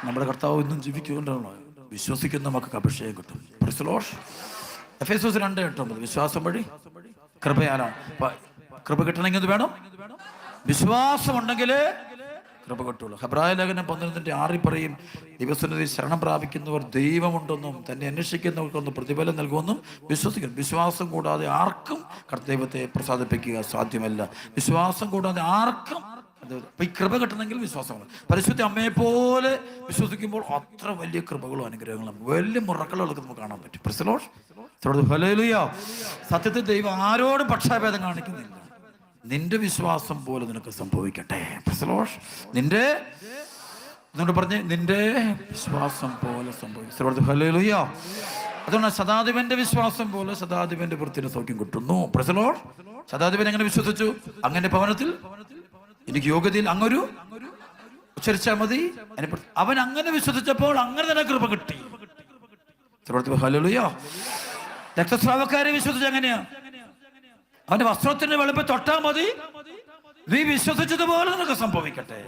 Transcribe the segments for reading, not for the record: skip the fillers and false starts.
നമ്മുടെ കർത്താവ് ഇന്നും ജീവിക്കുകൊണ്ടാണ്. വിശ്വസിക്കുന്ന മക്കൾക്ക് അഭിഷേകം കിട്ടും. Price the Lord. എഫേസ്യോസ് 2:8 വിശ്വാസം വഴി കൃപയാലാണ്. കൃപ കിട്ടണമെങ്കിൽ എന്ത് വേണം? വിശ്വാസം ഉണ്ടെങ്കിൽ കൃപ കിട്ടുള്ളൂ. ഹെബ്രായ ലേഖനം 11:6 പറയും, ദൈവസന്നിധി ശരണം പ്രാപിക്കുന്നവർ ദൈവമുണ്ടെന്നും തന്നെ അന്വേഷിക്കുന്നവർക്കൊന്ന് പ്രതിഫലം നൽകുമെന്നും വിശ്വസിക്കുന്നു. വിശ്വാസം കൂടാതെ ആർക്കും ദൈവത്തെ പ്രസാദിപ്പിക്കുക സാധ്യമല്ല. വിശ്വാസം കൂടാതെ ആർക്കും ഈ കൃപ കിട്ടണമെങ്കിൽ വിശ്വാസമാണ്. പരിശുദ്ധ അമ്മയെ പോലെ വിശ്വസിക്കുമ്പോൾ അത്ര വലിയ കൃപകളും അനുഗ്രഹങ്ങളും വലിയ മുറക്കളൊക്കെ നമുക്ക് കാണാൻ പറ്റും. Price the Lord. ഹല്ലേലൂയ. സത്യത്തിൽ ദൈവം ആരോടും പക്ഷാഭേദം കാണിക്കുന്നില്ല. നിന്റെ വിശ്വാസം പോലെ നിനക്ക് സംഭവിക്കട്ടെ. Price the Lord. നിന്റെ വിശ്വാസം പോലെ സംഭവിക്കും. ഹല്ലേലൂയ. അതുകൊണ്ട് ശതാധിപന്റെ വിശ്വാസം പോലെ ശതാധിപന്റെ വൃത്തിയുടെ സൗഖ്യം കിട്ടുന്നു. Praise the lord. ശതാധിപൻ എങ്ങനെ വിശ്വസിച്ചു? അങ്ങനെ ഭവനത്തിൽ എനിക്ക് യോഗ്യതയിൽ അങ്ങൊരു ഉച്ചരിച്ചാൽ മതി. അവൻ അങ്ങനെ വിശ്വസിച്ചപ്പോൾ അങ്ങനെ തന്നെ കൃപ കിട്ടി. ഹല്ലേലൂയ. രക്തസ്രാവക്കാരെ വിശ്വസിച്ച് എങ്ങനെയാ? അവന്റെ വസ്ത്രത്തിന്റെ വെളുപ്പ് തൊട്ടാൽ മതി, നീ വിശ്വസിച്ചതുപോലെ നിനക്ക് സംഭവിക്കട്ടെ.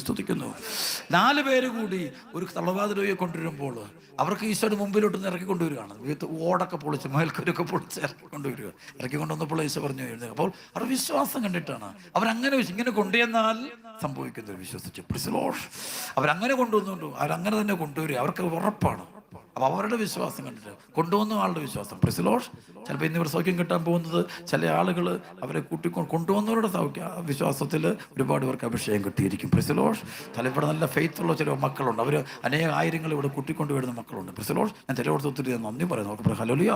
സ്തുതിക്കുന്നു. 4 പേര് കൂടി ഒരു തളർവാദ രോഗിയെ കൊണ്ടുവരുമ്പോൾ അവർക്ക് ഈശോയുടെ മുമ്പിലോട്ട് ഇറക്കി കൊണ്ടുവരികയാണ്. ഓടൊക്കെ പൊളിച്ച് മേൽക്കൂരൊക്കെ പൊളിച്ച് ഇറക്കി കൊണ്ടുവരിക. ഇറക്കി കൊണ്ടുവന്നപ്പോൾ ഈശോ പറഞ്ഞു എഴുതുക. അപ്പോൾ അവർ വിശ്വാസം കണ്ടിട്ടാണ് അവരങ്ങനെ ഇങ്ങനെ കൊണ്ടുവന്നാൽ സംഭവിക്കുന്നത് വിശ്വസിച്ചു. Price the Lord. അവരങ്ങനെ കൊണ്ടുവന്നുകൊണ്ട് അവരങ്ങനെ തന്നെ കൊണ്ടുവരിക. അവർക്ക് ഉറപ്പാണ്. അപ്പോൾ അവരുടെ വിശ്വാസം കണ്ടിട്ട് കൊണ്ടുവന്ന ആളുടെ വിശ്വാസം. Price the Lord. ചിലപ്പോൾ ഇന്നിവർ സൗഖ്യം കിട്ടാൻ പോകുന്നത് ചില ആളുകൾ അവരെ കൊണ്ടുവന്നവരുടെ വിശ്വാസത്തിൽ ഒരുപാട് പേർക്ക് അഭിഷേകം കിട്ടിയിരിക്കും. Price the Lord. ചിലപ്പോൾ നല്ല ഫെയ്ത്തുള്ള ചില മക്കളുണ്ട്. അവർ അനേക ആയിരങ്ങൾ ഇവിടെ കൂട്ടിക്കൊണ്ടുവരുന്ന മക്കളുണ്ട്. Price the Lord. ഞാൻ ചിലയിടത്ത് ഒത്തിരി നന്ദി പറയുന്നു. ഹല്ലേലൂയ.